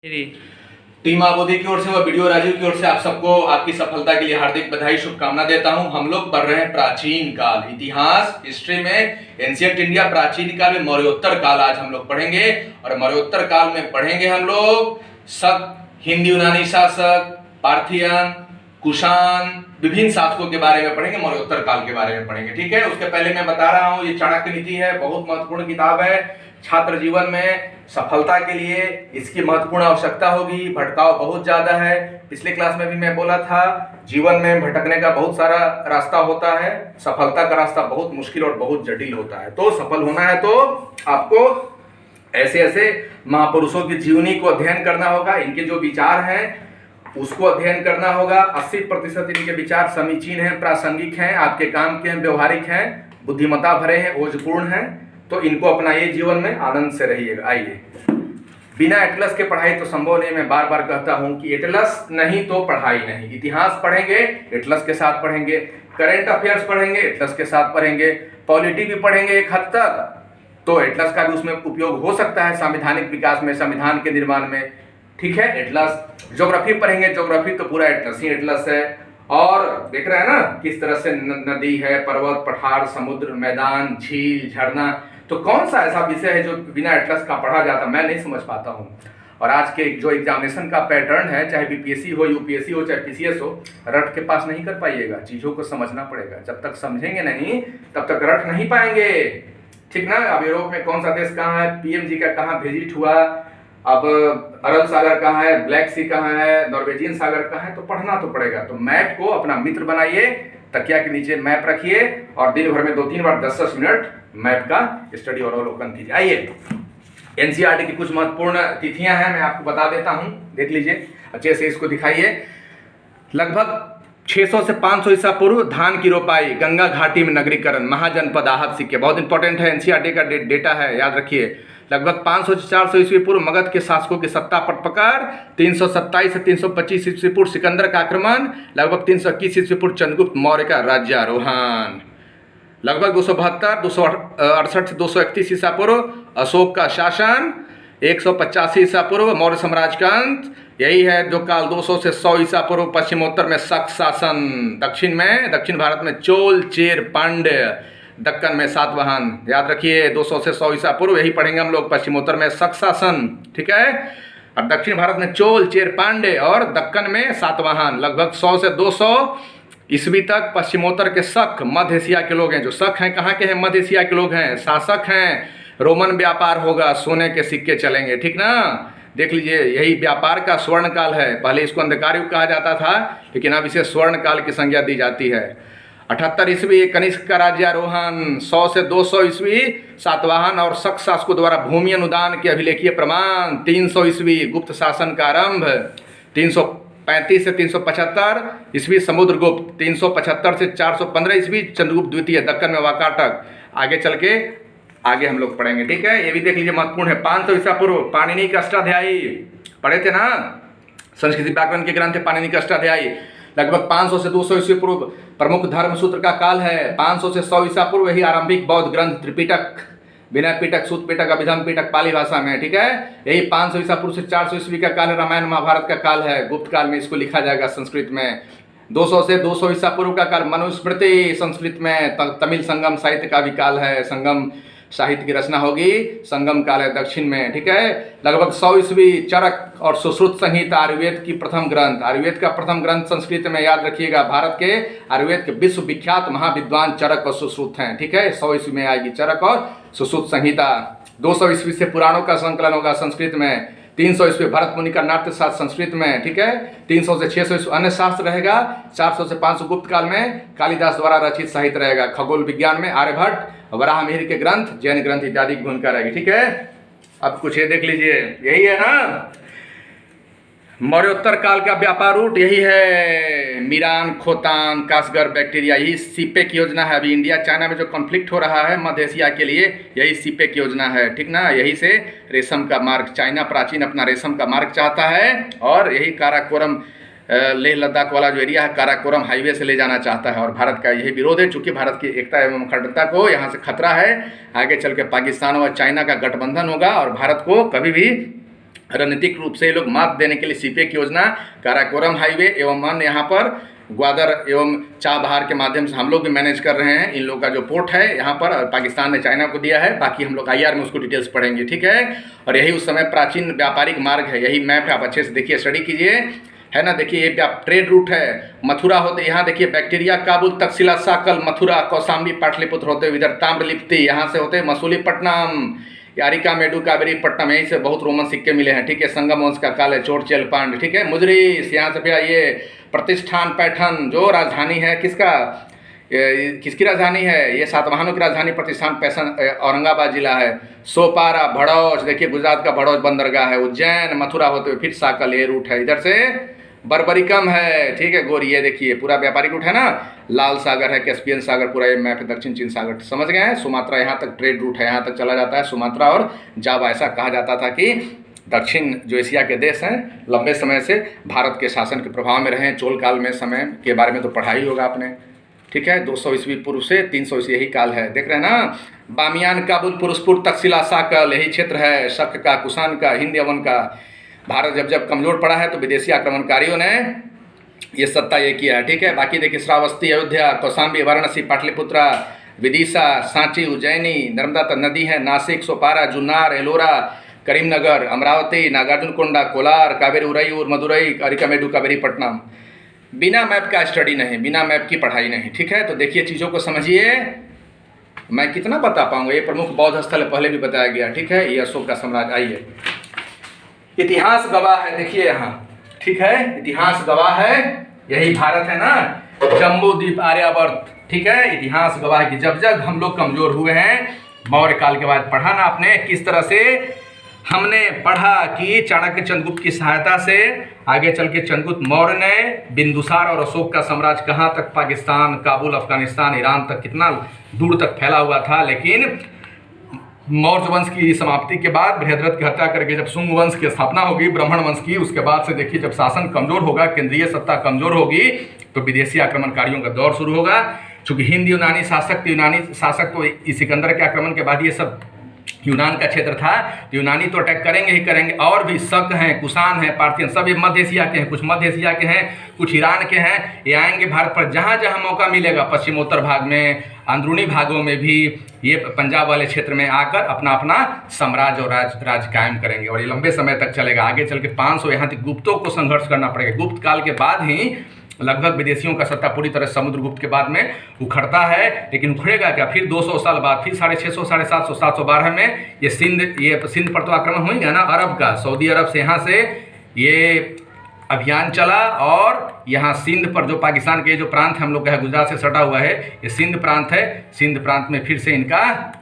जी। Team आबोदी की ओर से व वीडियो राजीव की ओर से आप सबको आपकी सफलता के लिए हार्दिक बधाई शुभकामना देता हूं। हम लोग पढ़ रहे हैं प्राचीन काल इतिहास हिस्ट्री में एंशिएंट इंडिया प्राचीन काल में मौर्योत्तर काल आज हम लोग पढ़ेंगे। और मौर्योत्तर काल में पढ़ेंगे हम लोग शक, हिंदी यूनानी शासक, पार्थियन, कुषाण, विभिन्न शासकों के बारे में पढ़ेंगे। मौर्योत्तर काल के बारे में पढ़ेंगे, ठीक है। उसके पहले मैं बता रहा हूं, ये चाणक्य नीति है, बहुत महत्वपूर्ण किताब है। छात्र जीवन में सफलता के लिए इसकी महत्वपूर्ण आवश्यकता होगी। भटकाव बहुत ज्यादा है। पिछले क्लास में भी मैं बोला था, जीवन में भटकने का बहुत सारा रास्ता होता है। सफलता का रास्ता बहुत मुश्किल और बहुत जटिल होता है। तो सफल होना है तो आपको ऐसे ऐसे महापुरुषों की जीवनी को अध्ययन करना होगा। इनके जो विचार हैं उसको अध्ययन करना होगा। 80% इनके विचार समीचीन हैं, प्रासंगिक हैं, आपके काम के हैं, व्यवहारिक हैं, बुद्धिमत्ता भरे हैं, ओजपूर्ण हैं। तो इनको अपनाइए, जीवन में आनंद से रहिएगा। आइए, बिना एटलस के पढ़ाई तो संभव नहीं। मैं बार बार कहता हूं कि एटलस नहीं तो पढ़ाई नहीं। इतिहास पढ़ेंगे एटलस के साथ पढ़ेंगे, करंट अफेयर्स पढ़ेंगे एटलस के साथ पढ़ेंगे, पॉलिटी भी पढ़ेंगे एक हद तक, तो एटलस का भी उसमें उपयोग हो सकता है संवैधानिक विकास में, संविधान के निर्माण में, ठीक है। एटलस ज्योग्राफी पढ़ेंगे, ज्योग्राफी तो पूरा एटलस ही एटलस है। और देख रहे हैं ना किस तरह से नदी है, पर्वत, पठार, समुद्र, मैदान, झील, झरना। तो कौन सा ऐसा विषय है जो बिना एटलस का पढ़ा जाता, मैं नहीं समझ पाता हूँ। और आज के जो एग्जामिनेशन का पैटर्न है, चाहे बीपीएससी हो, यूपीएससी हो, चाहे पीसीएस हो, रट के पास नहीं कर पाइएगा। चीजों को समझना पड़ेगा। जब तक समझेंगे नहीं तब तक रट नहीं पाएंगे, ठीक ना। अब यूरोप में कौन सा देश कहाँ है, पीएमजी का कहाँ विजिट हुआ, अब अरब सागर कहाँ है, ब्लैक सी कहाँ है, नॉर्वेजियन सागर कहाँ है, तो पढ़ना तो पड़ेगा। तो मैप को अपना मित्र बनाइए, तकिया के नीचे मैप रखिए और दिन भर में 2-3 बार 10-10 मिनट मैप का स्टडी और अवलोकन कीजिए। आइए, एनसीईआरटी की कुछ महत्वपूर्ण तिथियां हैं, मैं आपको बता देता हूं, देख लीजिए अच्छे से, इसको दिखाइए। लगभग 600 से 500 ईसा पूर्व धान की रोपाई, गंगा घाटी में नगरीकरण, महाजनपद आहत सिक्के, बहुत इंपॉर्टेंट है, एनसीईआरटी का डेटा है, याद रखिए। लगभग 500 से 400 ईस्वी पूर्व मगध के शासकों की सत्ता पर पकड़, 327 से 325 ईस्वी पूर्व सिकंदर का आक्रमण, लगभग 321 ईस्वी पूर्व चंद्रगुप्त मौर्य का राज्यारोहण, लगभग 272, 268 से 231 ईसा पूर्व अशोक का शासन, 185 ईसा पूर्व मौर्य साम्राज्य का अंत, यही है जो काल 200 से 100 ईसा पूर्व पश्चिमोत्तर में शक शासन, दक्षिण भारत में चोल, चेर, पांड्य, दक्कन में सातवाहन, याद रखिए 200 से 100 ईसा पूर्व, यही पढ़ेंगे हम लोग। पश्चिमोत्तर में शक शासन, ठीक है। अब दक्षिण भारत में चोल, चेर, पांड्य और दक्कन में सातवाहन। लगभग 100 से 200 ईस्वी तक पश्चिमोत्तर के शक मध्य एशिया के लोग हैं। जो शक हैं कहाँ के हैं, मध्य एशिया के लोग हैं, शासक हैं। रोमन व्यापार होगा, सोने के सिक्के चलेंगे, ठीक ना। देख लीजिए, यही व्यापार का स्वर्ण काल है। पहले इसको अंधकार युग कहा जाता था, लेकिन अब इसे स्वर्ण काल की संज्ञा दी जाती है। 78 ईस्वी कनिष्क का राज्यारोहण, 100 से 200 ईस्वी सातवाहन और शक शासकों द्वारा भूमि अनुदान के अभिलेखीय प्रमाण, 300 ईस्वी गुप्त शासन का आरंभ, 335 से 375 ईस्वी समुद्रगुप्त, 375 से 415 ईस्वी चंद्रगुप्त द्वितीय, दक्कन में वाकाटक। आगे चल के आगे हम लोग पढ़ेंगे, ठीक है। ये भी देख लीजिए, महत्वपूर्ण है। 500 ईसा पूर्व पाणिनि का अष्टाध्यायी, पढ़े थे ना, संस्कृत व्याकरण के ग्रंथ है पाणिनि का अष्टाध्यायी। लगभग 500 से 200 ईस्वी पूर्व प्रमुख धर्म सूत्र का काल है। 500 से 100 ईसा पूर्व यही आरंभिक बौद्ध ग्रंथ त्रिपिटक, विनय पिटक, सूत पिटक, अभिधम पिटक पाली भाषा में, ठीक है। यही 500 ईसा पूर्व से 400 ईस्वी का काल है, रामायण महाभारत का काल है। गुप्त काल में इसको लिखा जाएगा संस्कृत में। 200 से 200 ईसा पूर्व का काल मनुस्मृति, संस्कृत में तमिल संगम साहित्य का भी काल है। संगम साहित्य की रचना होगी, संगम काल है दक्षिण में, ठीक है। लगभग 100 ईस्वी चरक और सुश्रुत संहिता, आयुर्वेद की प्रथम ग्रंथ, आयुर्वेद का प्रथम ग्रंथ संस्कृत में, याद रखिएगा। भारत के आयुर्वेद के विश्व विख्यात महाविद्वान चरक और सुश्रुत हैं, ठीक है। 100 ईस्वी में आएगी चरक और सुश्रुत संहिता। 200 ईस्वी से पुराणों का संकलन होगा संस्कृत में। 300 ईस्वी भरत मुनि का नाट्य शास्त्र संस्कृत में, ठीक है। 300 से 600 ईस्वी अन्य शास्त्र रहेगा। 400 से 500 गुप्त काल में कालिदास द्वारा रचित साहित्य रहेगा। खगोल विज्ञान में आर्यभट्ट, वराहमिहिर के ग्रंथ, जैन ग्रंथ इत्यादि की भूमिका रहेगी, ठीक है। अब कुछ ये देख लीजिए, यही है ना मौर्योत्तर काल का व्यापार रूट, यही है मीरान, खोतान, कासगर, बैक्टीरिया, यही सीपेक योजना है। अभी इंडिया चाइना में जो कॉन्फ्लिक्ट हो रहा है मध्य एशिया के लिए, यही सीपेक योजना है, ठीक ना। यही से रेशम का मार्ग, चाइना प्राचीन अपना रेशम का मार्ग चाहता है, और यही काराकोरम लेह लद्दाख वाला जो एरिया है, काराकोरम हाईवे से ले जाना चाहता है। और भारत का यही विरोध है, चूंकि भारत की एकता एवं अखंडता को यहाँ से खतरा है। आगे चल के पाकिस्तान और चाइना का गठबंधन होगा और भारत को कभी भी रणनीतिक रूप से ये लोग मात देने के लिए सीपेक योजना, काराकोरम हाईवे एवं अन्य यहाँ पर ग्वादर एवं चाबहार के माध्यम से हम लोग भी मैनेज कर रहे हैं। इन लोग का जो पोर्ट है यहाँ पर, पाकिस्तान ने चाइना को दिया है, बाकी हम लोग IR में उसको डिटेल्स पढ़ेंगे, ठीक है। और यही उस समय प्राचीन व्यापारिक मार्ग है, यही मैप है, आप अच्छे से देखिए, स्टडी कीजिए, है ना। देखिए ये ट्रेड रूट है, मथुरा होते यहाँ देखिए बैक्टीरिया, काबुल, तक्षशिला, साकल, मथुरा, कौशाम्बी, पाटलिपुत्र होते हुए इधर ताम्रलिप्ति, यहाँ से होते मसूलीपट्टनम, यारिका, मेडू, कावेरी पट्टनम, यहीं से बहुत रोमन सिक्के मिले हैं, ठीक है। संगम वंश का काल है, चोट चेलपांड, ठीक है। मुजरिस, यहाँ से फिर ये प्रतिष्ठान पैठन जो राजधानी है किसकी राजधानी है, ये सातवाहनों की राजधानी प्रतिष्ठान पैसन औरंगाबाद जिला है। सोपारा, भड़ौच, देखिए गुजरात का भड़ौच बंदरगाह है। उज्जैन, मथुरा होते हुए फिर साकल, ये रूट है। इधर से बरबरिकम है, ठीक है। गोरी, ये देखिए पूरा व्यापारिक रूट है ना। लाल सागर है, कैस्पियन सागर, पूरा ये मैप है, दक्षिण चीन सागर, समझ गए हैं। सुमात्रा यहाँ तक ट्रेड रूट है, यहाँ तक चला जाता है सुमात्रा और जावा। ऐसा कहा जाता था कि दक्षिण जो एशिया के देश हैं लंबे समय से भारत के शासन के प्रभाव में रहे हैं। चोल काल में समय के बारे में तो पढ़ा ही होगा आपने, ठीक है। 200 ईस्वी पूर्व से 300 ईस्वी यही काल है, देख रहे हैं ना। बामियान, काबुल, पुरुषपुर, तक्षशिला, साकल, यही क्षेत्र है। शक का, कुषाण का, हिंद यवन का। भारत जब जब कमजोर पड़ा है तो विदेशी आक्रमणकारियों ने ये सत्ता ये किया है, ठीक है। बाकी देखिए श्रावस्ती, अयोध्या, कौशाम्बी, वाराणसी, पाटलिपुत्रा, विदिशा, सांची, उज्जैनी, नर्मदा नदी है, नासिक, सोपारा, जुन्नार, एलोरा, करीमनगर, अमरावती, नागार्जुनकोंडा, कोलार, कावेरी, उरईयूर, मदुरई, अरिकामेडू, कावेरीपट्टनम। बिना मैप का स्टडी नहीं, बिना मैप की पढ़ाई नहीं, ठीक है। तो देखिए चीज़ों को समझिए, मैं कितना बता पाऊंगा। ये प्रमुख बौद्ध स्थल पहले भी बताया गया, ठीक है। ये अशोक का साम्राज्य, आइए इतिहास गवाह है, देखिए यहाँ, ठीक है। इतिहास गवाह है, यही भारत है ना, जम्बू द्वीप, आर्यावर्त, ठीक है। इतिहास गवाह कि जब जब हम लोग कमजोर हुए हैं, मौर्य काल के बाद पढ़ा ना आपने किस तरह से हमने पढ़ा कि चाणक्य चंद्रगुप्त की सहायता से आगे चल के चंद्रगुप्त मौर्य ने बिंदुसार और अशोक का साम्राज्य कहाँ तक, पाकिस्तान, काबुल, अफगानिस्तान, ईरान तक कितना दूर तक फैला हुआ था। लेकिन मौर्य वंश की समाप्ति के बाद, बृहद्रथ की हत्या करके जब शुंग वंश की स्थापना होगी, ब्राह्मण वंश की, उसके बाद से देखिए जब शासन कमजोर होगा, केंद्रीय सत्ता कमजोर होगी, तो विदेशी आक्रमणकारियों का दौर शुरू होगा। चूंकि हिंद यूनानी शासक तो इस सिकंदर के आक्रमण के बाद ये सब यूनान का क्षेत्र था, तो यूनानी तो अटैक करेंगे ही करेंगे। और भी शक हैं, कुषाण हैं, पार्थियन, सब ये मध्य एशिया के हैं, कुछ मध्य एशिया के हैं, कुछ ईरान के हैं। ये आएंगे भारत पर जहाँ जहाँ मौका मिलेगा, पश्चिमोत्तर भाग में, अंदरूनी भागों में भी, ये पंजाब वाले क्षेत्र में आकर अपना अपना साम्राज्य और राज कायम करेंगे। और ये लंबे समय तक चलेगा। आगे चल के 500 यहाँ तक गुप्तों को संघर्ष करना पड़ेगा। गुप्त काल के बाद ही लगभग विदेशियों का सत्ता पूरी तरह समुद्रगुप्त के बाद में उखड़ता है। लेकिन उखड़ेगा क्या, फिर 200 साल बाद, फिर 650, 750, 712 में ये सिंध पर तो आक्रमण हो ही गया ना, अरब का, सऊदी अरब से यहाँ से ये अभियान चला। और यहाँ सिंध पर जो पाकिस्तान के जो प्रांत है हम लोग का है, गुजरात से सटा हुआ है, ये सिंध प्रांत है। सिंध प्रांत में फिर से इनका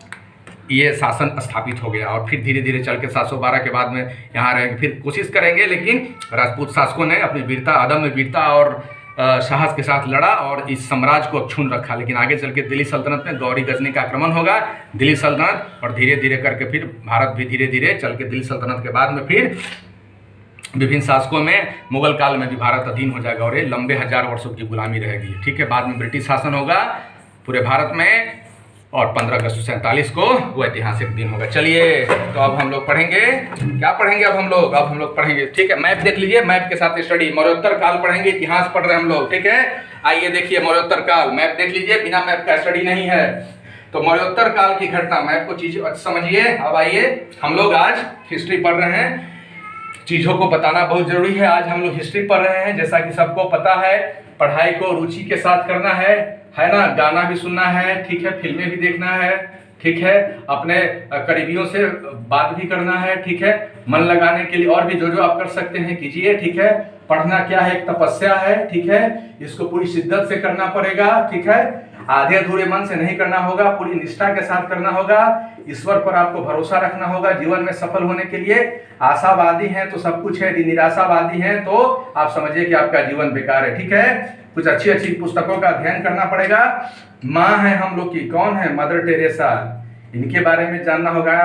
ये शासन स्थापित हो गया। और फिर धीरे धीरे चल के 712 के बाद में यहाँ रहेंगे, फिर कोशिश करेंगे। लेकिन राजपूत शासकों ने अपनी वीरता, अदम्य वीरता और साहस के साथ लड़ा और इस साम्राज्य को छून रखा। लेकिन आगे चल के दिल्ली सल्तनत में गौरी गजनी का आक्रमण होगा, दिल्ली सल्तनत, और धीरे धीरे करके फिर भारत भी धीरे धीरे चल के दिल्ली सल्तनत के बाद में फिर विभिन्न शासकों में मुगल काल में भी भारत अधीन हो जाएगा और ये लंबे 1000 वर्षों की गुलामी रहेगी, ठीक है। बाद में ब्रिटिश शासन होगा पूरे भारत में, और 15 अगस्त 1947 को वो ऐतिहासिक दिन होगा। चलिए तो अब हम लोग पढ़ेंगे, क्या पढ़ेंगे अब हम लोग पढ़ेंगे, ठीक है। मैप देख लीजिए, मैप के साथ स्टडी, मौर्योत्तर काल पढ़ेंगे, इतिहास पढ़ रहे हैं हम लोग, ठीक है। आइए देखिए मौर्योत्तर काल, मैप देख लीजिए, बिना मैप का स्टडी नहीं है। तो मौर्योत्तर काल की घटना, मैप को चीज समझिए। अब आइए, हम लोग आज हिस्ट्री पढ़ रहे हैं, चीजों को बताना बहुत जरूरी है। आज हम लोग हिस्ट्री पढ़ रहे हैं, जैसा कि सबको पता है। पढ़ाई को रुचि के साथ करना है ना। गाना भी सुनना है, ठीक है। फिल्में भी देखना है, ठीक है। अपने करीबियों से बात भी करना है, ठीक है। मन लगाने के लिए और भी जो जो आप कर सकते हैं कीजिए, ठीक है। पढ़ना क्या है, एक तपस्या है, ठीक है। इसको पूरी शिद्दत से करना पड़ेगा, ठीक है। आधे अधूरे मन से नहीं करना होगा, पूरी निष्ठा के साथ करना होगा। ईश्वर पर आपको भरोसा रखना होगा जीवन में सफल होने के लिए। आशावादी हैं तो सब कुछ है, निराशावादी हैं तो आप समझिए कि आपका जीवन बेकार है, ठीक है। कुछ अच्छी अच्छी पुस्तकों का अध्ययन करना पड़ेगा। माँ है हम लोग की, कौन है, मदर टेरेसा, इनके बारे में जानना होगा,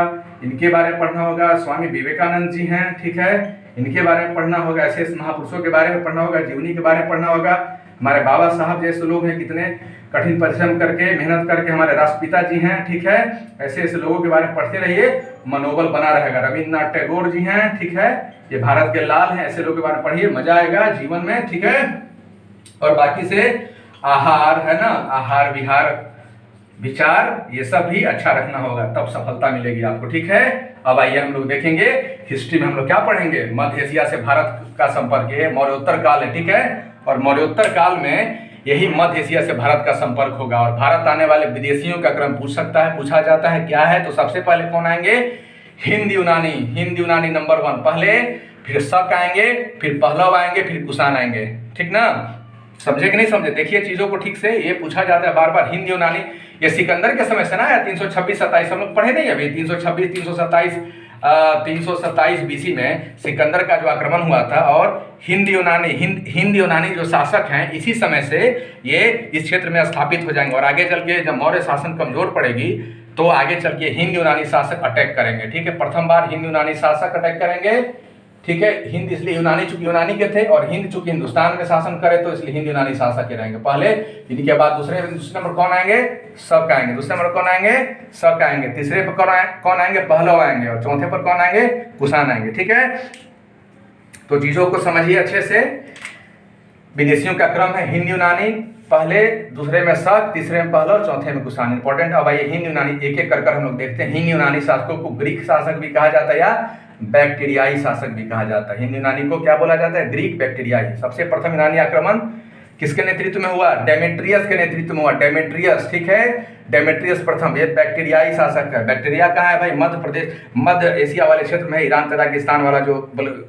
इनके बारे में पढ़ना होगा। स्वामी विवेकानंद जी हैं, ठीक है, इनके बारे में पढ़ना होगा। ऐसे महापुरुषों के बारे में पढ़ना होगा, जीवनी के बारे में पढ़ना होगा। हमारे बाबा साहब जैसे लोग हैं, कितने कठिन परिश्रम करके मेहनत करके हमारे राष्ट्रपिता जी हैं, ठीक है। ऐसे ऐसे लोगों के बारे में पढ़ते रहिए, मनोबल बना रहेगा। रविन्द्रनाथ टैगोर जी हैं, ठीक है, ये भारत के लाल हैं, ऐसे लोगों के बारे में पढ़िए, मजा आएगा जीवन में, ठीक है। और बाकी से आहार है ना, आहार विहार विचार ये सब भी अच्छा रखना होगा, तब सफलता मिलेगी आपको, ठीक है। अब आइए हम लोग देखेंगे हिस्ट्री में हम लोग क्या पढ़ेंगे। मध्य एशिया से भारत का संपर्क, ये मौर्योत्तर काल है, ठीक है। और मौर्योत्तर काल में यही मध्य एशिया से भारत का संपर्क होगा। और भारत आने वाले विदेशियों का क्रम पूछा जाता है क्या है। तो सबसे पहले कौन आएंगे, हिंद यूनानी नंबर 1 पहले, फिर शक आएंगे, फिर पहलव आएंगे, फिर कुषाण आएंगे, ठीक ना। समझे कि नहीं समझे, देखिए चीजों को ठीक से, ये पूछा जाता है बार बार। हिंद यूनानी ये सिकंदर के समय से ना, 326-27 हम लोग पढ़े नहीं अभी, 327 बीसी में सिकंदर का जो आक्रमण हुआ था। और हिंद यूनानी जो शासक हैं इसी समय से ये इस क्षेत्र में स्थापित हो जाएंगे। और आगे चल के जब मौर्य शासन कमजोर पड़ेगी तो आगे चल के हिंद यूनानी शासक अटैक करेंगे, ठीक है। प्रथम बार हिंद यूनानी शासक अटैक करेंगे, ठीक है। हिंद इसलिए यूनानी चूंकि यूनानी के थे, और हिंद चूंकि हिंदुस्तान में शासन करे तो इसलिए हिंद यूनानी शासक के रहेंगे पहले। इनके बाद दूसरे नंबर कौन आएंगे, शक आएंगे। दूसरे नंबर कौन आएंगे, शक आएंगे। तीसरे पर कौन आएंगे, पहलव आएंगे। और चौथे पर कौन आएंगे, कुषाण आएंगे, ठीक है। तो चीजों को समझिए अच्छे से। विदेशियों का क्रम है हिंद यूनानी पहले, दूसरे में शक, तीसरे में पहलव, चौथे में कुषाण। इंपॉर्टेंट। अब आइए हिंद यूनानी एक एक कर हम लोग देखते हैं। हिंद यूनानी शासकों को ग्रीक शासक भी कहा जाता है या बैक्टीरियाई शासक भी कहा जाता है। हिंद यूनानी को क्या बोला जाता है, ग्रीक बैक्टीरियाई। सबसे प्रथम यूनानी आक्रमण किसके नेतृत्व में हुआ, डेमेट्रियस के नेतृत्व में हुआ। डेमेट्रियस, ठीक है, डेमेट्रियस प्रथम। ये बैक्टीरियाई शासक है। बैक्टीरिया कहाँ है भाई, मध्य प्रदेश, मध्य एशिया वाले क्षेत्र में है। ईरान तजाकिस्तान वाला जो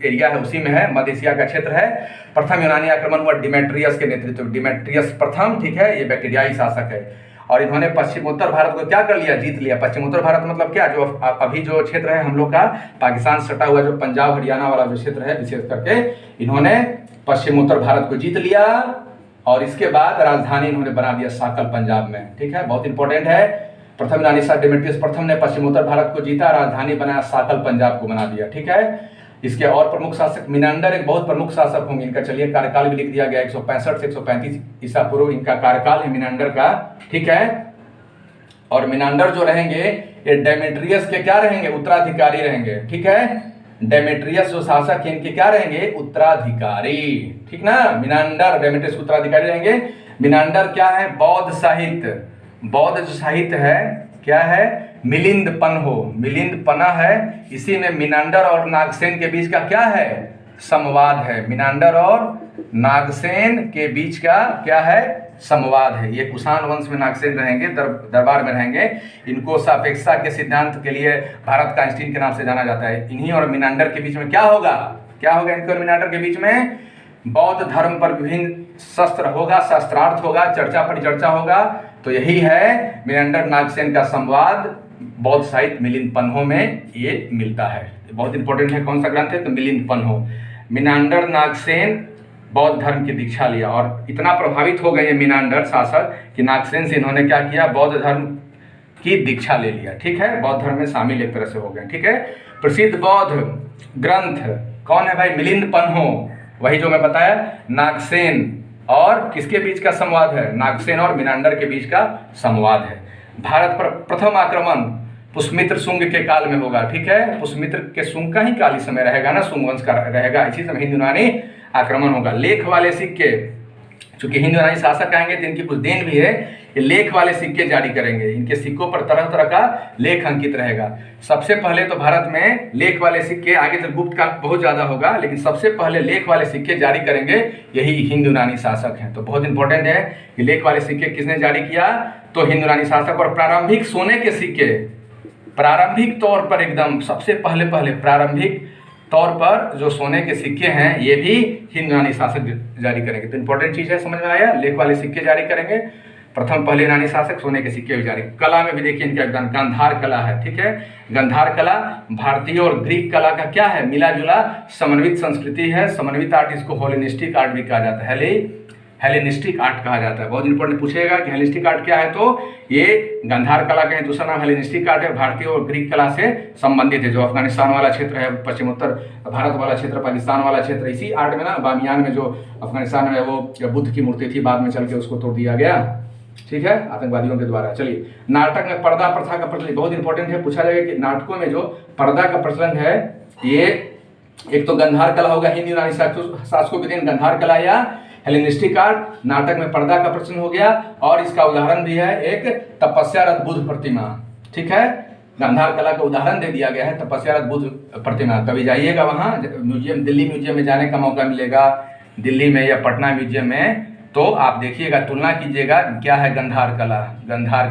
एरिया है उसी में है, मध्य एशिया का क्षेत्र है। प्रथम यूनानी आक्रमण हुआ डिमेट्रियस के नेतृत्व, डिमेट्रियस प्रथम, ठीक है। ये बैक्टीरियाई शासक है। और इन्होंने पश्चिमोत्तर भारत को क्या कर लिया, जीत लिया। पश्चिमोत्तर भारत मतलब क्या, जो अभी जो क्षेत्र है हम लोग का पाकिस्तान सटा हुआ, जो पंजाब हरियाणा वाला जो क्षेत्र है विशेष करके, इन्होंने पश्चिमोत्तर भारत को जीत लिया। और इसके बाद राजधानी इन्होंने बना दिया साकल पंजाब में, ठीक है। बहुत इंपॉर्टेंट है। प्रथम यूनानी शासक डेमेट्रियस प्रथम ने पश्चिमोत्तर भारत को जीता, राजधानी बनाया साकल पंजाब को बना दिया, ठीक है। इसके और प्रमुख शासक मिनांडर एक बहुत प्रमुख शासक होंगे। इनका चलिए कार्यकाल भी लिख दिया गया, 165 से 135 ईसा पूर्व इनका कार्यकाल है मिनांडर का, ठीक है। और मिनांडर जो रहेंगे ये डेमेट्रियस के क्या रहेंगे, उत्तराधिकारी रहेंगे, ठीक है। डेमेट्रियस जो शासक है इनके क्या रहेंगे, उत्तराधिकारी, ठीक ना। मिनांडर डेमेट्रियस उत्तराधिकारी रहेंगे। मिनांडर क्या है, बौद्ध साहित्य, बौद्ध जो साहित्य है क्या है, मिलिंदपना है। इसी में मिनांडर और नागसेन के बीच का क्या है, संवाद है। मिनांडर और नागसेन के बीच का क्या है, संवाद है। ये कुषाण वंश में नागसेन रहेंगे, दरबार में रहेंगे। इनको सापेक्षता के सिद्धांत के लिए भारत का आइंस्टीन के नाम से जाना जाता है। इन्हीं और मिनांडर के बीच में क्या होगा इनके और मिनांडर के बीच में, बौद्ध धर्म पर विभिन्न शस्त्र होगा, शस्त्रार्थ होगा, चर्चा परिचर्चा होगा। तो यही है मिनांडर नागसेन का संवाद। बौद्ध साहित्य मिलिंदपन्हो में ये मिलता है। बहुत इंपॉर्टेंट है। कौन सा ग्रंथ है, तो मिलिंदपन्हो। मिनांडर नागसेन बौद्ध धर्म की दीक्षा लिया और इतना प्रभावित हो गए ये मिनांडर शासक कि नागसेन से इन्होंने क्या किया, बौद्ध धर्म की दीक्षा ले लिया, ठीक है। बौद्ध धर्म में शामिल एक तरह से हो गए, ठीक है। प्रसिद्ध बौद्ध ग्रंथ कौन है भाई, मिलिंदपन्हो। वही जो मैं बताया, नागसेन और किसके बीच का संवाद है, नागसेन और मिनांडर के बीच का संवाद है। भारत पर प्रथम आक्रमण पुष्यमित्र शुंग के काल में होगा, ठीक है। पुष्यमित्र के शुंग का ही काल इस समय रहेगा ना, शुंग वंश का रहेगा। इसी समय हिंद यूनानी आक्रमण होगा। लेख वाले सिक्के, चूंकि हिंद यूनानी शासक आएंगे तो इनकी कुछ देन भी है, ये लेख वाले सिक्के जारी करेंगे। इनके सिक्कों पर तरह तरह का लेख अंकित रहेगा। सबसे पहले तो भारत में लेख वाले सिक्के, आगे तो गुप्त का बहुत ज्यादा होगा, लेकिन सबसे पहले लेख वाले सिक्के जारी करेंगे यही हिंद यूनानी शासक हैं। तो बहुत इंपॉर्टेंट है कि लेख वाले सिक्के किसने जारी किया, तो हिंद यूनानी शासक। और प्रारंभिक सोने के सिक्के, प्रारंभिक तौर पर एकदम सबसे पहले प्रारंभिक तौर पर जो सोने के सिक्के हैं ये भी हिंद यूनानी शासक जारी करेंगे। तो इंपॉर्टेंट चीज है, समझ में आया। लेख वाले सिक्के जारी करेंगे प्रथम, पहले यूनानी शासक, सोने के सिक्के भी जारी। कला में भी देखिए इनका गांधार कला है, ठीक है। गांधार कला भारतीय और ग्रीक कला का क्या है, मिला जुला समन्वित संस्कृति है। समन्वित आर्ट, इसको होलिस्टिक आर्ट भी कहा जाता है। हेलेनिस्टिक आर्ट कहा जाता है। बहुत इंपॉर्टेंट पूछेगा कि हेलेनिस्टिक आर्ट क्या है, तो ये गांधार कला का दूसरा नाम हेलेनिस्टिक आर्ट है। भारतीय और ग्रीक कला से संबंधित है। जो अफगानिस्तान वाला क्षेत्र है, पश्चिमोत्तर भारत वाला क्षेत्र, पाकिस्तान वाला क्षेत्र, इसी आर्ट में ना बामियान में जो अफगानिस्तान में वो बुद्ध की मूर्ति थी, बाद में चल के उसको तोड़ दिया गया, ठीक है, आतंकवादियों के द्वारा। चलिए, नाटक में पर्दा प्रथा का प्रचलन बहुत इंपॉर्टेंट है। पूछा जाएगा कि नाटकों में जो पर्दा का प्रचलन है, ये एक तो गंधार कला होगा, हिंद यूनानी शासकों के दिन गंधार कला या हेलेनिस्टिक आर्ट, नाटक में पर्दा का प्रचलन हो गया। और इसका उदाहरण भी है एक तपस्यारत बुद्ध प्रतिमा, ठीक है, गांधार कला का उदाहरण दे दिया गया है तपस्यारत बुद्ध प्रतिमा। कभी जाइएगा वहाँ म्यूजियम, दिल्ली म्यूजियम में जाने का मौका मिलेगा, दिल्ली में या पटना म्यूजियम में, तो आप देखिएगा, तुलना कीजिएगा क्या है गंधार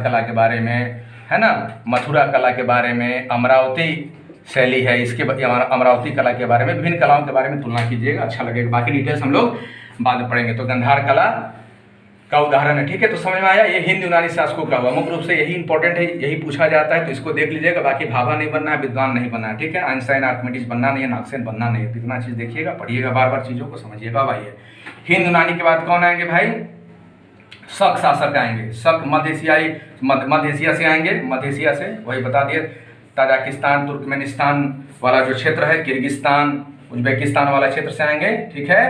कला के बारे में, है ना, मथुरा कला के बारे में, अमरावती शैली है इसके, अमरावती कला के बारे में, विभिन्न कलाओं के बारे में तुलना कीजिएगा, अच्छा लगेगा। बाकी डिटेल्स हम लोग बाद में पढ़ेंगे। तो गंधार कला का उदाहरण है, ठीक है। तो समझ में आया, ये हिंद यूनानी शासकों का हुआ, मुख्य रूप से यही इंपॉर्टेंट है, यही पूछा जाता है, तो इसको देख लीजिएगा। बाकी भाभा नहीं बनना है, विद्वान नहीं बनना है, ठीक है, आइंस्टाइन आर्किमिडीज बनना नहीं है, नाक्सेन बनना नहीं है। इतना चीज़ देखिएगा, पढ़िएगा, बार बार चीज़ों को समझिएगा भाई। हिंद यूनानी के बाद कौन आएंगे भाई? शक शासक आएंगे। शक मध्य एशिया से आएंगे, मध्य एशिया से, वही बता दिए, ताजिकिस्तान तुर्कमेनिस्तान वाला जो क्षेत्र है, किर्गिस्तान उज्बेकिस्तान वाला क्षेत्र से आएंगे, ठीक है।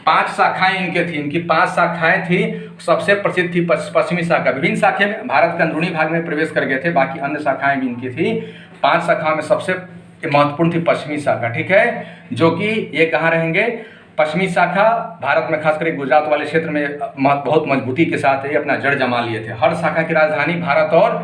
5 शाखाएं इनके थी, इनकी 5 शाखाएं थी। सबसे प्रसिद्ध थी पश्चिमी शाखा, विभिन्न शाखाएं में भारत के अंदरूनी भाग में प्रवेश कर गए थे, बाकी अन्य शाखाएं भी इनकी थी। 5 शाखाओं में सबसे महत्वपूर्ण थी पश्चिमी शाखा, ठीक है, जो कि ये कहाँ रहेंगे? पश्चिमी शाखा भारत में खासकर गुजरात वाले क्षेत्र में बहुत मजबूती के साथ ये अपना जड़ जमा लिए थे। हर शाखा की राजधानी भारत और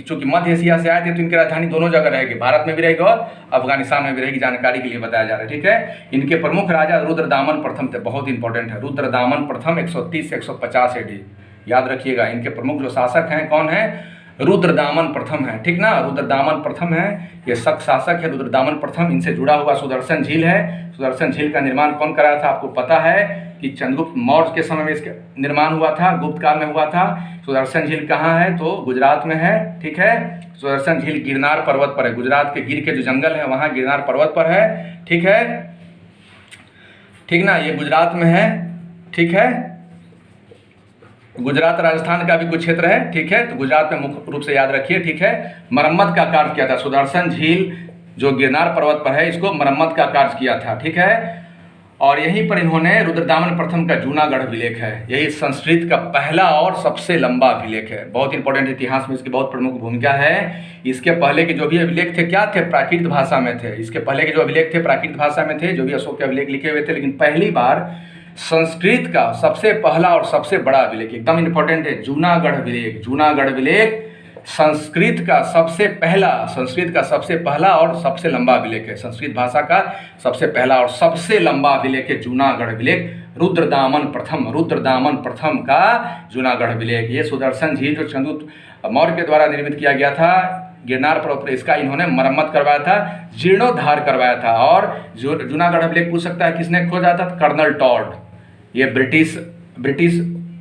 चूंकि मध्य एशिया से आए थे, तो इनकी राजधानी दोनों जगह रहेगी, भारत में भी रहेगी और अफगानिस्तान में भी रहेगी, जानकारी के लिए बताया जा रहा है, ठीक है। इनके प्रमुख राजा रुद्रदामन प्रथम थे, बहुत इंपॉर्टेंट है, रुद्रदामन प्रथम 130 से 150 AD, याद रखिएगा। इनके प्रमुख जो शासक हैं कौन है? रुद्रदामन प्रथम है, ठीक ना, रुद्रदामन प्रथम है, ये शक शासक है रुद्रदामन प्रथम। इनसे जुड़ा हुआ सुदर्शन झील है। सुदर्शन झील का निर्माण कौन कराया था? आपको पता है कि चंद्रगुप्त मौर्य के समय में इसका निर्माण हुआ था, गुप्त काल में हुआ था। सुदर्शन झील कहाँ है? तो गुजरात में है, ठीक है। सुदर्शन झील गिरनार पर्वत पर है, गुजरात के गिर के जो जंगल है वहाँ गिरनार पर्वत पर है, ठीक है, ठीक ना, ये गुजरात में है, ठीक है। गुजरात राजस्थान का भी कुछ क्षेत्र है, ठीक है। तो गुजरात में मुख्य रूप से याद रखिए, ठीक है। मरम्मत का कार्य किया था, सुदर्शन झील जो गिरनार पर्वत पर है, इसको मरम्मत का कार्य किया था, ठीक है। और यहीं पर इन्होंने रुद्रदामन प्रथम का जूनागढ़ अभिलेख है, यही संस्कृत का पहला और सबसे लंबा अभिलेख है। बहुत इंपॉर्टेंट, इतिहास में इसकी बहुत प्रमुख भूमिका है। इसके पहले के जो भी अभिलेख थे क्या थे? प्राकृत भाषा में थे। इसके पहले के जो अभिलेख थे प्राकृत भाषा में थे, जो भी अशोक के अभिलेख लिखे हुए थे, लेकिन पहली बार संस्कृत का सबसे पहला और सबसे बड़ा अभिलेख, एकदम इंपॉर्टेंट है, जूनागढ़ अभिलेख। जूनागढ़ अभिलेख संस्कृत का सबसे पहला और सबसे लंबा अभिलेख है। संस्कृत भाषा का सबसे पहला और सबसे लंबा अभिलेख है जूनागढ़ अभिलेख। रुद्रदामन प्रथम का जूनागढ़ अभिलेख। ये सुदर्शन झील जो चंद्रगुप्त मौर्य के द्वारा निर्मित किया गया था गिरनार पर्वत पर, इसका इन्होंने मरम्मत करवाया था, जीर्णोद्धार करवाया था। और जो जूनागढ़ अभिलेख पूछ सकता है किसने खोजा था? Colonel Tod. ये ब्रिटिश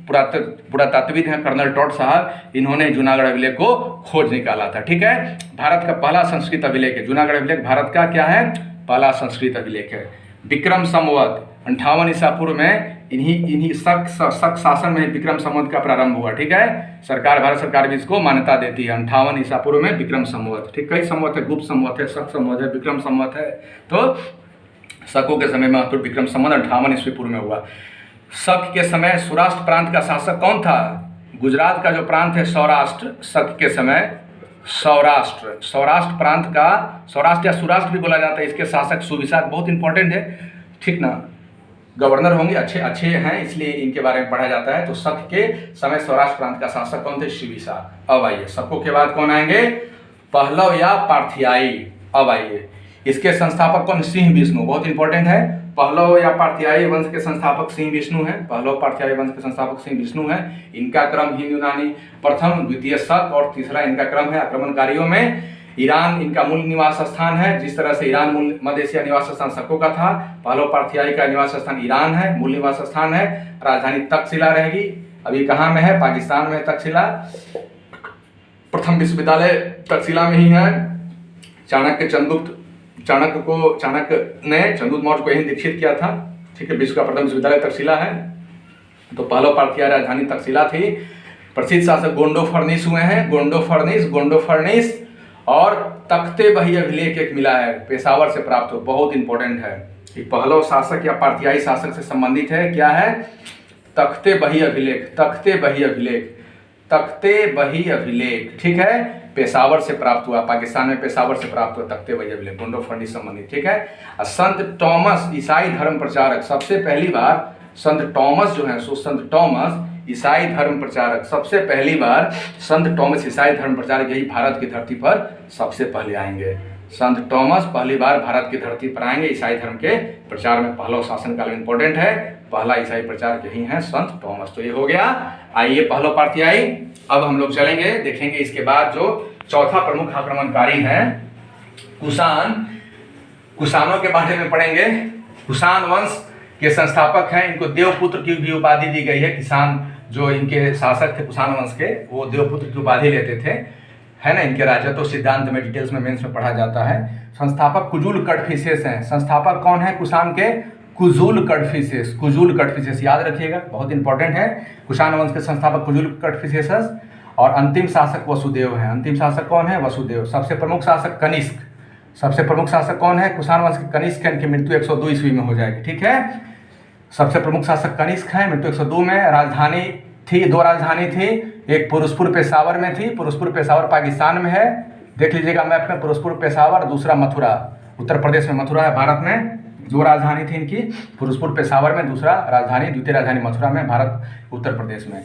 पुरातत्वविद हैं कर्नल टॉड साहब, इन्होंने जूनागढ़ अभिलेख को खोज निकाला था, ठीक है। भारत का पहला संस्कृत अभिलेख है जूनागढ़ अभिलेख, भारत का क्या है? पहला संस्कृत अभिलेख है। विक्रम संवत 58 ईसा पूर्व में इन्हीं शक शासन में विक्रम संवत का प्रारंभ हुआ, ठीक है। भारत सरकार भी इसको मान्यता देती है। 58 ईसा पूर्व में विक्रम संवत, ठीक। कई संवत है, गुप्त संवत है, शक संवत है, विक्रम संवत है। तो शकों के समय में विक्रम संवत 58 ईस्वी पूर्व में हुआ। शक के समय सौराष्ट्र प्रांत का शासक कौन था? गुजरात का जो प्रांत है सौराष्ट्र, शक के समय सौराष्ट्र प्रांत का, सौराष्ट्र या सौराष्ट्र भी बोला जाता है, इसके शासक सुविशाख, बहुत इंपॉर्टेंट है, ठीक ना, गवर्नर होंगे, अच्छे हैं, इसलिए इनके बारे में पढ़ा जाता है। तो शक के समय सौराष्ट्र प्रांत का शासक कौन थे? सुविशाख। अब आइए शकों के बाद कौन आएंगे? पहलव या पार्थियाई। अब आइए इसके संस्थापक कौन? सिंह विष्णु, बहुत इंपॉर्टेंट है। पहलव या पार्थियाई वंश के संस्थापक सिंह विष्णु हैं। पहलव पार्थियाई वंश के संस्थापक सिंह विष्णु हैं। इनका क्रम हिंद यूनानी प्रथम, द्वितीय शक और तीसरा इनका क्रम है आक्रमणकारियों में। ईरान इनका मूल निवास स्थान है, जिस तरह से ईरान मूल मध्य एशिया निवास स्थान शकों का था, पहलव पार्थियाई का निवास स्थान ईरान है, मूल निवास स्थान है। राजधानी तक्षशिला रहेगी। अभी कहाँ में है? पाकिस्तान में है तक्षशिला। प्रथम विश्वविद्यालय तक्षशिला में ही है। चाणक्य ने चंद्रगुप्त मौर्य को यही दीक्षित किया था, ठीक है। विश्व का प्रथम विश्वविद्यालय तक्षशिला है। तो पहला पार्थिया राजधानी तक्षशिला थी। प्रसिद्ध शासक गोंडो फर्निस हुए हैं, गोंडो फर्निस। और तख्ते बही अभिलेख एक मिला है, पेशावर से प्राप्त हो, बहुत इंपॉर्टेंट है। ये पहला शासक या पार्थियाई शासक से संबंधित है, क्या है? तख्ते बही अभिलेख, ठीक है, पेशावर से प्राप्त हुआ, पाकिस्तान में पेशावर से प्राप्त हुआ तख्ते बही अभिलेख, गोंडो फर्निस संबंधित, ठीक है। संत टॉमस ईसाई धर्म प्रचारक, सबसे पहली बार संत टॉमस जो है, संत टॉमस ईसाई धर्म प्रचारक, सबसे पहली बार संत टॉमस ईसाई धर्म प्रचारक यही भारत की धरती पर सबसे पहले आएंगे। संत टॉमस पहली बार भारत की धरती पर आएंगे ईसाई धर्म के प्रचार में। पहला शासनकाल इंपॉर्टेंट है, पहला ईसाई प्रचारक यही है संत टॉमस। तो ये हो गया, आइए पहला पार्थियाई। अब हम लोग चलेंगे, देखेंगे इसके बाद जो चौथा प्रमुख आक्रमणकारी है कुषाणों के बारे में पढ़ेंगे। कुषाण वंश के संस्थापक हैं, इनको देवपुत्र की भी उपाधि दी गई है। किसान जो इनके शासक थे कुषाण वंश के, वो देवपुत्र की उपाधि लेते थे, है ना। इनके राजत्व सिद्धांत में डिटेल्स में मेंस में पढ़ा जाता है। संस्थापक कुजुल कड़फिसेस हैं। संस्थापक कौन है कुषाण के? कुजुल कड़फिसेस, याद रखिएगा, बहुत इंपॉर्टेंट है। कुषाण वंश के संस्थापक कुजुल कड़फिसेस। और अंतिम शासक वसुदेव है। अंतिम शासक कौन है? वसुदेव। सबसे प्रमुख शासक कनिष्क। सबसे प्रमुख शासक कौन है? कुषाण वंश के कनिष्क है, इनकी मृत्यु 102 ईस्वी में हो जाएगी, ठीक है। सबसे प्रमुख शासक कनिष्क है, मृत्यु 102 में। राजधानी थी, दो राजधानी थी, एक पुरुषपुर पेशावर में थी। पुरुषपुर पेशावर पाकिस्तान में है, देख लीजिएगा मैप में, पुरुषपुर पेशावर। दूसरा मथुरा, उत्तर प्रदेश में मथुरा है भारत में। दो राजधानी थी इनकी, पुरुषपुर पेशावर में, दूसरा राजधानी, द्वितीय राजधानी मथुरा में, भारत उत्तर प्रदेश में।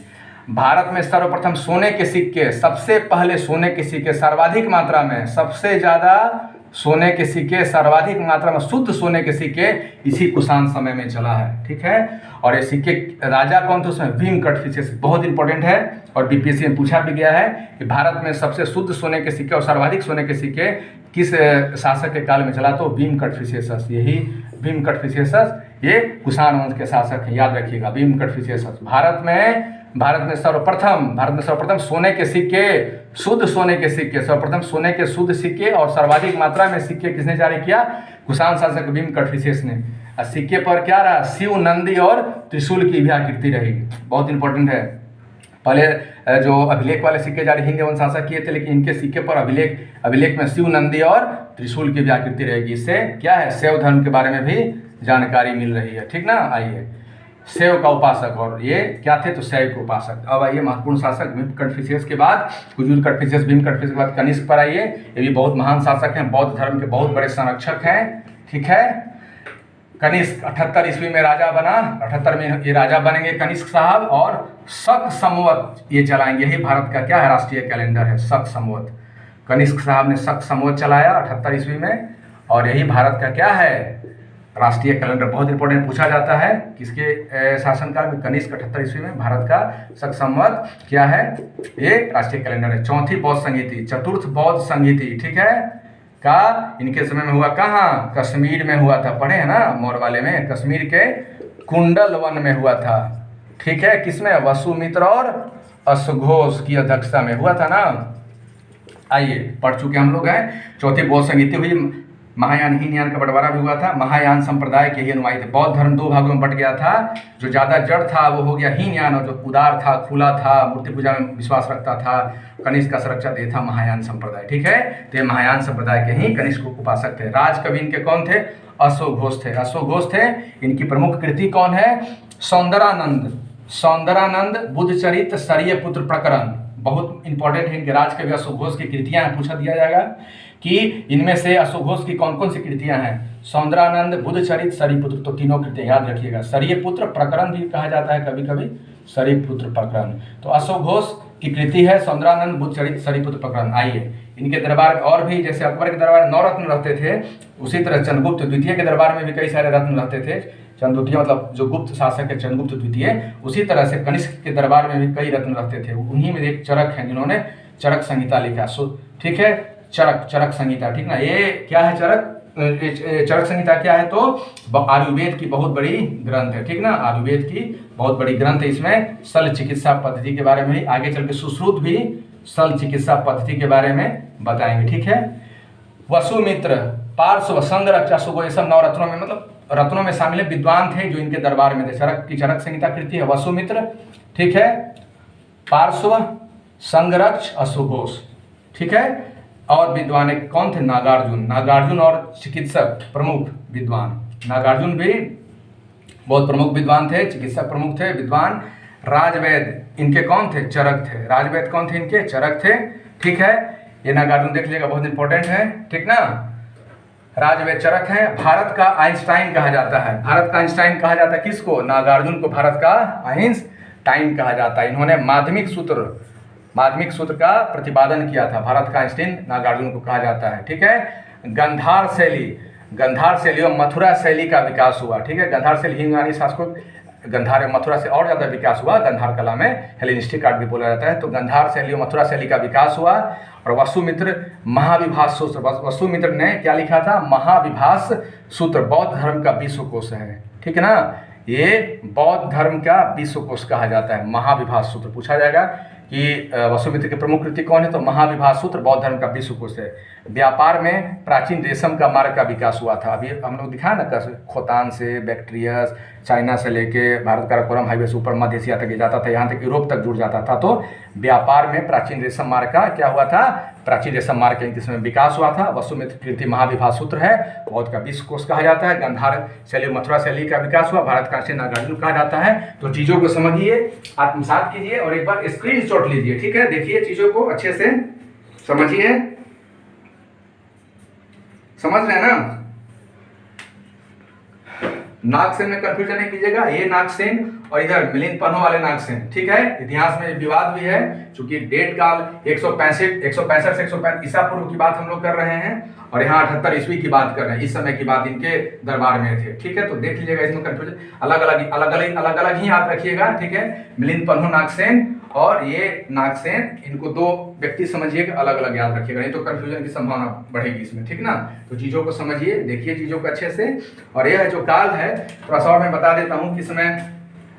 भारत में सर्वप्रथम सोने के सिक्के, सबसे पहले सोने के सिक्के सर्वाधिक मात्रा में, सबसे ज़्यादा सोने के सिक्के सर्वाधिक मात्रा में, शुद्ध सोने के सिक्के इसी कुषाण समय में चला है, ठीक है। और ये सिक्के राजा कौन थे उसमें? भीम कड़फिसेस, बहुत इंपॉर्टेंट है और बीपीएससी में पूछा भी गया है कि भारत में सबसे शुद्ध सोने के सिक्के और सर्वाधिक सोने के सिक्के किस शासक के काल में चला? तो भीम कड़फिसेस, यही भीम कड़फिसेस ये कुषाण वंश के शासक हैं, याद रखिएगा, भीम कड़फिसेस। भारत में सर्वप्रथम सोने के सिक्के, शुद्ध सोने के सिक्के, सर्वप्रथम सोने के शुद्ध सिक्के और सर्वाधिक मात्रा में सिक्के किसने जारी किया? कुषाण शासक भीम कड़फिसेस ने। और सिक्के पर क्या रहा? शिव, नंदी और त्रिशूल की भी आकृति रही, बहुत इंपॉर्टेंट है। पहले जो अभिलेख वाले सिक्के जारी हिंद वंश शासक किए थे, लेकिन इनके सिक्के पर अभिलेख में शिव, नंदी और त्रिशूल की भी आकृति रहेगी। इससे क्या है? शैव धर्म के बारे में भी जानकारी मिल रही है, ठीक ना। आइए, शैव का उपासक, और ये क्या थे? तो शैव के उपासक। अब आइए महत्वपूर्ण शासक भीम कड़फिसेस के बाद, कुजुल कड़फिसेस, भीम कड़फिसेस के बाद कनिष्क पर आइए। ये भी बहुत महान शासक हैं, बौद्ध धर्म के बहुत बड़े संरक्षक हैं, ठीक है। कनिष्क 78 ईस्वी में राजा बना, 78 में ये राजा बनेंगे कनिष्क साहब, और शक संवत ये चलाएंगे। यही भारत का क्या है? राष्ट्रीय कैलेंडर है, शक संवत। कनिष्क साहब ने शक संवत चलाया 78 ईस्वी में, और यही भारत का क्या है? राष्ट्रीय कैलेंडर। बहुत इंपॉर्टेंट पूछा जाता है किसके शासनकाल में? कनिष्क 78 ईस्वी में भारत का शक संवत क्या है? ये राष्ट्रीय कैलेंडर है। चौथी बौद्ध संहिता, चतुर्थ बौद्ध संहिता, ठीक है, का इनके समय में हुआ कहाँ? कश्मीर में हुआ था, पढ़े हैं ना मौर्य वाले में, कश्मीर के कुंडल वन में हुआ था, ठीक है। किसमें? वसुमित्र और अश्वघोष की अध्यक्षता में हुआ था ना। आइए, पढ़ चुके हम लोग हैं। चौथी बौद्ध संहिता हुई, महायान हीनयान का बंटवारा भी हुआ था। महायान संप्रदाय के ही अनुयायी थे। बौद्ध धर्म दो भागों में बट गया था, जो ज़्यादा जड़ था वो हो गया हीनयान, और जो उदार था, खुला था, मूर्ति पूजा में विश्वास रखता था, कनिष्क का सुरक्षा दे था महायान संप्रदाय, ठीक है। तो ये महायान संप्रदाय के ही कनिष्क उपासक थे। राजकवि इनके कौन थे? अश्वघोष थे। इनकी प्रमुख कृति कौन है? सौंदरानंद बुद्धचरित सरिय पुत्र प्रकरण, बहुत इंपॉर्टेंट है। इनके राजकवि अश्वघोष की कृतियां पूछा दिया जाएगा कि इनमें से अश्वघोष की कौन कौन सी कृतियां हैं? सौंदरानंद, बुद्धचरित, सरिपुत्र, तो तीनों कृतियां याद रखिएगा। सरिपुत्र प्रकरण भी कहा जाता है कभी कभी, सरिपुत्र प्रकरण। तो अश्वघोष की कृति है सौंदरानंद, बुद्धचरित, सरिपुत्र प्रकरण। आइए, इनके दरबार में और भी, जैसे अकबर के दरबार में 9 रत्न रहते थे, उसी तरह चंद्रगुप्त द्वितीय के दरबार में भी कई सारे रत्न रहते थे। चंद्रगुप्त मतलब जो गुप्त शासक है चंद्रगुप्त द्वितीय, उसी तरह से कनिष्क के दरबार में भी कई रत्न रहते थे। उन्हीं में एक चरक है जिन्होंने चरक संहिता लिखा, ठीक है, चरक संहिता, ठीक ना। ये क्या है? चरक संहिता क्या है? तो आयुर्वेद की बहुत बड़ी ग्रंथ है, ठीक ना, आयुर्वेद की बहुत बड़ी ग्रंथ है। इसमें शल्य चिकित्सा पद्धति के बारे में आगे चल के सुश्रुत भी शल्य चिकित्सा पद्धति के बारे में बताएंगे, ठीक है। वसुमित्र, पार्श्व, संग रक्षा, सुगो, ये सब 9 रत्नों में, मतलब रत्नों में शामिल है, विद्वान थे जो इनके दरबार में थे। चरक की चरक संहिता कृति है वसुमित्र, ठीक है, पार्श्व, संगरक्ष, अश्रुघोष, ठीक है। और विद्वान एक कौन थे? नागार्जुन। नागार्जुन और चिकित्सक प्रमुख विद्वान, नागार्जुन भी बहुत प्रमुख विद्वान थे, चिकित्सक प्रमुख थे, विद्वान। राजवैद इनके कौन थे? चरक थे। राजवैद कौन थे इनके? चरक थे, ठीक है। ये नागार्जुन देख लीजिएगा, बहुत इंपॉर्टेंट है, ठीक ना। राजवैद चरक है। भारत का आइंस्टाइन कहा जाता है। भारत का आइंस्टाइन कहा जाता है किसको? नागार्जुन को भारत का आइंस्टाइन कहा जाता है। इन्होंने माध्यमिक सूत्र का प्रतिपादन किया था। भारत का आइंस्टाइन नागार्जुन को कहा जाता है, ठीक है। गंधार शैली और मथुरा शैली का विकास हुआ, ठीक है। गंधार शैली यूनानी संस्कृत, गंधार और मथुरा से और ज़्यादा विकास हुआ। गंधार कला में हेलेनिस्टिक आर्ट भी बोला जाता है। तो गंधार शैली और मथुरा शैली का विकास हुआ। और वसुमित्र महाविभास सूत्र, वसुमित्र ने क्या लिखा था? महाविभास सूत्र, बौद्ध धर्म का विश्वकोश है, ठीक है ना। ये बौद्ध धर्म का विश्वकोश कहा जाता है, महाविभास सूत्र। पूछा जाएगा कि वसुमित्र के प्रमुख कृति कौन है? तो महाविभास सूत्र बौद्ध धर्म का विश्वकोश है। व्यापार में प्राचीन रेशम का मार्ग का विकास हुआ था। अभी हम लोग दिखाया ना, कैसे खोतान से बैक्ट्रियस, चाइना से लेके भारत काराकोरम हाईवे से ऊपर मध्य एशिया तक जाता था, यहाँ तक यूरोप तक जुड़ जाता था। तो व्यापार में प्राचीन रेशम मार्ग का क्या हुआ था? प्राचीन रेशम मार्ग के समय विकास हुआ था। वसुमित्र कृति महाविभास सूत्र है, बौद्ध का विश्वकोश कहा जाता है। गंधार शैली मथुरा शैली का विकास हुआ। भारत का नागार्जुन कहा जाता है। तो चीज़ों को समझिए, आत्मसात कीजिए और एक बार स्क्रीनशॉट लीजिए, ठीक है। देखिए चीज़ों को अच्छे से समझिए, समझ रहे हैं ना। नागसेन में कंफ्यूजन नहीं कीजिएगा, ये नागसेन और इधर मिलिंद पन्हो वाले नागसेन, ठीक है। इतिहास में विवाद भी है, क्योंकि डेट काल 165 से 165 ईसा पूर्व की बात हम लोग कर रहे हैं और यहाँ 78 ईस्वी की बात कर रहे हैं। इस समय की बात इनके दरबार में थे, ठीक है। तो देख लीजिएगा, इसमें कंफ्यूजन अलग अलग ही याद रखिएगा, ठीक है। मिलिंद पन्हो नागसेन और ये नागसेन, इनको दो व्यक्ति समझिएगा, अलग अलग याद रखिएगा, नहीं तो कंफ्यूजन की संभावना बढ़ेगी इसमें, ठीक ना। तो चीज़ों को समझिए, देखिए चीज़ों को अच्छे से। और यह जो काल है, थोड़ा सा और मैं बता देता हूँ कि इसमें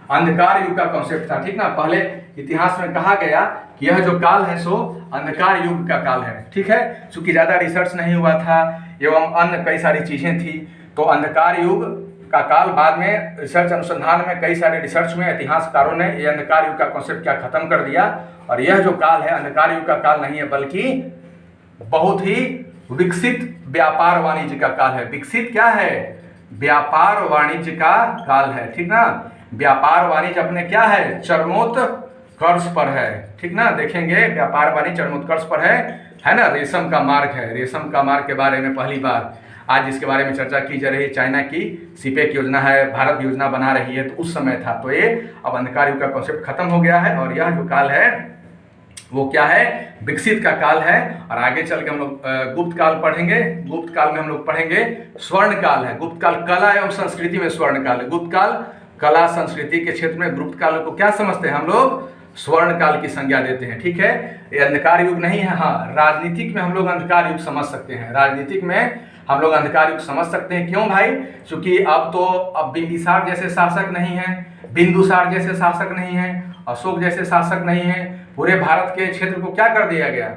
अंधकार युग का कॉन्सेप्ट था, ठीक ना। पहले इतिहास में कहा गया कि यह जो काल है सो अंधकार युग का काल है, ठीक है। चूंकि ज़्यादा रिसर्च नहीं हुआ था एवं अन्य कई सारी चीज़ें थी, तो अंधकार युग का काल बाद में रिसर्च अनुसंधान में कई सारे रिसर्च में इतिहासकारों ने ये अंधकार युग का कॉन्सेप्ट क्या खत्म कर दिया। और यह जो काल है अंधकार युग का काल नहीं है, बल्कि बहुत ही विकसित व्यापार वाणिज्य का काल है। विकसित क्या है? व्यापार वाणिज्य का काल है, ठीक ना। व्यापार वाणिज्य अपने क्या है? चरमोत्कर्ष पर है, ठीक ना। देखेंगे व्यापार वाणिज्य चरमोत्कर्ष पर है ना। रेशम का मार्ग है, रेशम का मार्ग के बारे में पहली बार आज इसके बारे में चर्चा की जा रही है। चाइना की सीपेक योजना है, भारत भी योजना बना रही है, तो उस समय था। तो ये अब अंधकार युग का कॉन्सेप्ट खत्म हो गया है और यह जो काल है वो क्या है? विकसित का काल है। और आगे चल के हम लोग गुप्त काल पढ़ेंगे। गुप्त काल में हम लोग पढ़ेंगे स्वर्ण काल है। गुप्त काल कला एवं संस्कृति में स्वर्ण काल है। गुप्त काल कला संस्कृति के क्षेत्र में गुप्त काल को क्या समझते हैं हम लोग? स्वर्ण काल की संज्ञा देते हैं, ठीक है। ये अंधकार युग नहीं है। हाँ, राजनीतिक में हम लोग अंधकार युग समझ सकते हैं। राजनीतिक में हम लोग अंधकार युग समझ सकते हैं। क्यों भाई? क्योंकि अब बिंबिसार जैसे शासक नहीं है, बिंदुसार जैसे शासक नहीं है, अशोक जैसे शासक नहीं है। पूरे भारत के क्षेत्र को क्या कर दिया गया?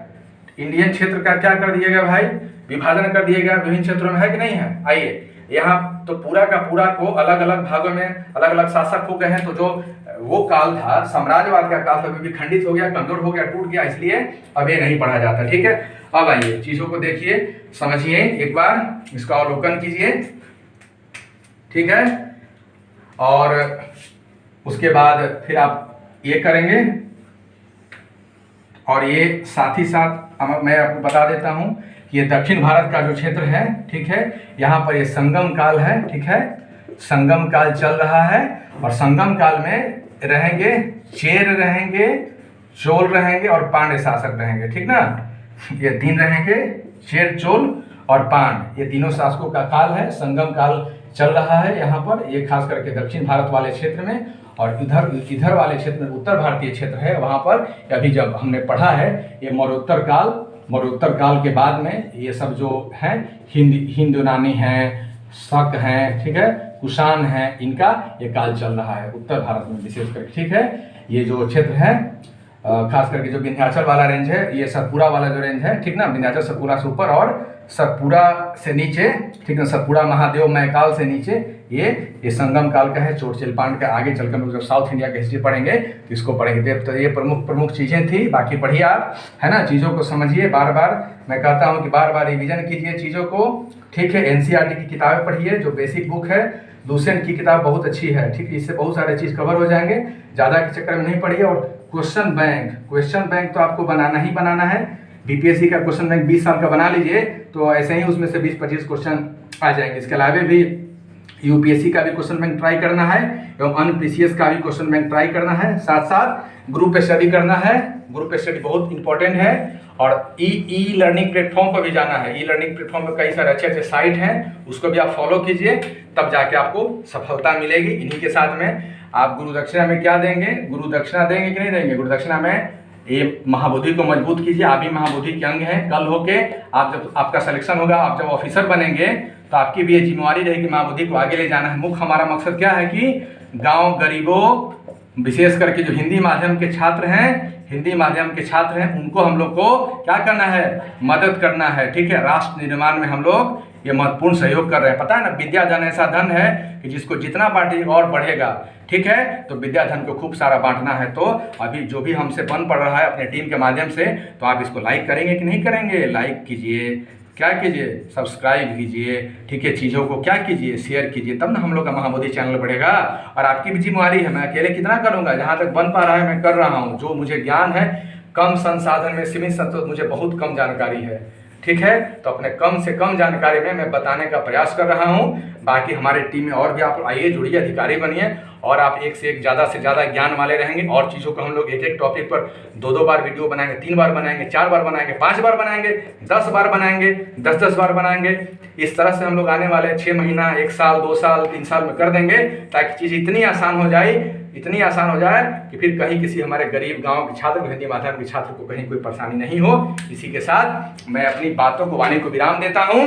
इंडियन क्षेत्र का क्या कर दिया गया भाई? विभाजन कर दिया गया विभिन्न क्षेत्रों में, है कि नहीं है? आइए, यहाँ तो पूरा का पूरा को अलग अलग भागों में अलग अलग शासक हो गए हैं। तो जो वो काल था साम्राज्यवाद का काल था, वो भी खंडित हो गया, कमजोर हो गया, टूट गया, इसलिए अब ये नहीं पढ़ा जाता, ठीक है। अब आइए चीजों को देखिए, समझिए, एक बार इसका अवलोकन कीजिए, ठीक है। और उसके बाद फिर आप ये करेंगे और ये साथ ही साथ मैं आपको बता देता हूं कि ये दक्षिण भारत का जो क्षेत्र है, ठीक है, यहाँ पर ये संगम काल है, ठीक है। संगम काल चल रहा है और संगम काल में रहेंगे चेर रहेंगे, चोल रहेंगे और पांड्य शासक रहेंगे, ठीक ना। ये तीन रहेंगे, चेर, चोल और पांड, ये तीनों शासकों का काल है। संगम काल चल रहा है यहाँ पर, ये खास करके दक्षिण भारत वाले क्षेत्र में। और इधर वाले क्षेत्र में उत्तर भारतीय क्षेत्र है, वहाँ पर अभी जब हमने पढ़ा है ये मौर्योत्तर काल के बाद में ये सब जो हैं हिंद यूनानी हैं, शक हैं, ठीक है, कुषाण हैं, इनका ये काल चल रहा है उत्तर भारत में विशेष करके, ठीक है। ये जो क्षेत्र है खास करके जो विंध्याचल वाला रेंज है, ये सतपुड़ा वाला जो रेंज है, ठीक ना, विंध्याचल सतपुड़ा से ऊपर और सतपुड़ा से नीचे, ठीक है, सतपुड़ा महादेव मैकाल से नीचे ये संगम काल का है, चोट चिलपांड का। आगे चलकर हम लोग जब साउथ इंडिया की हिस्ट्री पढ़ेंगे तो इसको पढ़ेंगे। तो ये प्रमुख चीज़ें थी। बाकी पढ़िए आप, है ना, चीज़ों को समझिए। बार बार मैं कहता हूँ कि बार बार रिवीजन कीजिए चीज़ों को, ठीक है। एनसीईआरटी की किताबें पढ़िए, जो बेसिक बुक है। लूसेंट की किताब बहुत अच्छी है, ठीक है। इससे बहुत सारे चीज़ कवर हो जाएंगे, ज़्यादा के चक्कर में नहीं पढ़िए। और क्वेश्चन बैंक तो आपको बनाना ही बनाना है। बीपीएससी का क्वेश्चन बैंक 20 साल का बना लीजिए तो ऐसे ही उसमें से 20-25 क्वेश्चन आ जाएंगे। इसके अलावा भी यूपीएससी का भी क्वेश्चन बैंक ट्राई करना है, एवं अनपीसीएस का भी क्वेश्चन बैंक ट्राई करना है। साथ साथ ग्रुप स्टडी करना है। ग्रुप स्टडी बहुत इंपॉर्टेंट है। और ई लर्निंग प्लेटफॉर्म पर भी जाना है। ई लर्निंग प्लेटफॉर्म पर कई सारे अच्छे साइट हैं, उसको भी आप फॉलो कीजिए, तब जाके आपको सफलता मिलेगी। इन्हीं के साथ में आप गुरु दक्षिणा में क्या देंगे, गुरु दक्षिणा देंगे कि नहीं देंगे? गुरु दक्षिणा में ये महाबोधि को मजबूत कीजिए। आप भी महाबोधि के अंग हैं। कल होके आप जब आपका सिलेक्शन होगा, आप जब ऑफिसर बनेंगे तो आपकी भी ये जिम्मेवारी रहेगी महाबोधि को आगे ले जाना है। मुख्य हमारा मकसद क्या है कि गांव गरीबों, विशेष करके जो हिंदी माध्यम के छात्र हैं, उनको हम लोग को क्या करना है, मदद करना है, ठीक है। राष्ट्र निर्माण में हम लोग ये महत्वपूर्ण सहयोग कर रहे हैं। पता है ना, विद्या धन ऐसा धन है कि जिसको जितना बांटेगा और बढ़ेगा, ठीक है। तो विद्या धन को खूब सारा बांटना है। तो अभी जो भी हमसे बन पड़ रहा है अपने टीम के माध्यम से, तो आप इसको लाइक करेंगे कि नहीं करेंगे? लाइक कीजिए, क्या कीजिए, सब्सक्राइब कीजिए, ठीक है। चीज़ों को क्या कीजिए, शेयर कीजिए, तब ना हम लोग का महाबोधि चैनल बढ़ेगा। और आपकी भी जिम्मेवारी है, मैं अकेले कितना करूँगा, जहाँ तक बन पा रहा है मैं कर रहा हूँ। जो मुझे ज्ञान है, कम संसाधन में सीमित संतोष, मुझे बहुत कम जानकारी है, ठीक है। तो अपने कम से कम जानकारी में मैं बताने का प्रयास कर रहा हूँ। बाकी हमारे टीम में और भी आप आइए, जुड़िए, अधिकारी बनिए, और आप एक से ज़्यादा ज्ञान वाले रहेंगे। और चीज़ों को हम लोग एक टॉपिक पर 2 बार वीडियो बनाएंगे, 3 बार बनाएंगे, 4 बार बनाएंगे, 5 बार बनाएंगे, 10 बार बनाएंगे, 10 बार बनाएंगे। इस तरह से हम लोग आने वाले 6 महीना, 1 साल, 2 साल, 3 साल में कर देंगे, ताकि चीज़ इतनी आसान हो जाए कि फिर कहीं किसी हमारे गरीब गांव के छात्र को, हिंदी माध्यम के छात्र को कहीं कोई परेशानी नहीं हो। इसी के साथ मैं अपनी बातों को, वाणी को विराम देता हूं,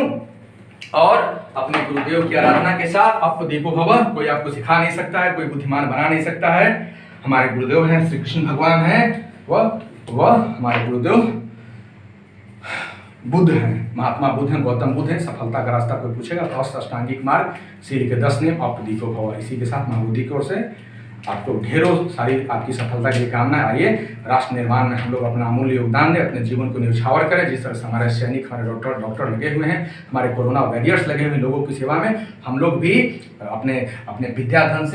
और अपने गुरुदेव की आराधना के साथ, आपको दीपो भव, कोई आपको सिखा नहीं सकता है, कोई बुद्धिमान बना नहीं सकता है। हमारे गुरुदेव हैं, श्री कृष्ण भगवान हैं, वह हमारे गुरुदेव बुद्ध हैं, महात्मा बुद्ध हैं, गौतम बुद्ध हैं। सफलता का रास्ता कोई पूछेगा तो अष्टांगिक मार्ग, सीढ़ी के 10 नियम, आप दीपो भव। इसी के साथ महाबोधि की ओर से आपको ढेरों सारी आपकी सफलता के लिए कामना। आइए, राष्ट्र निर्माण में हम लोग अपना अमूल्य योगदान दें, अपने जीवन को न्यौछावर करें। जिस तरह से हमारे सैनिक, हमारे डॉक्टर लगे हुए हैं, हमारे कोरोना वॉरियर्स लगे हुए लोगों की सेवा में, हम लोग भी अपने विद्याधन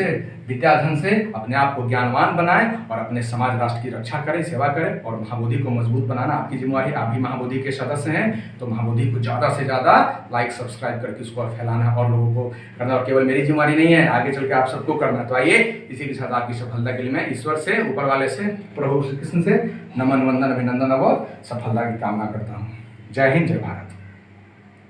से अपने आप को ज्ञानवान बनाएं और अपने समाज राष्ट्र की रक्षा करें, सेवा करें। और महाबोधि को मजबूत बनाना आपकी जिम्मेवारी। आप भी महाबोधि के सदस्य हैं, तो महाबोधि को ज़्यादा से ज़्यादा लाइक, सब्सक्राइब करके उसको फैलाना और लोगों को करना। और केवल मेरी जिम्मेवारी नहीं है, आगे चल के आप सबको करना। तो आइए, इसी के साथ आपकी सफलता के लिए मैं ईश्वर से, ऊपर वाले से, प्रभु श्री कृष्ण से नमन, वंदन, अभिनंदन और सफलता की कामना करता हूँ। जय हिंद, जय भारत।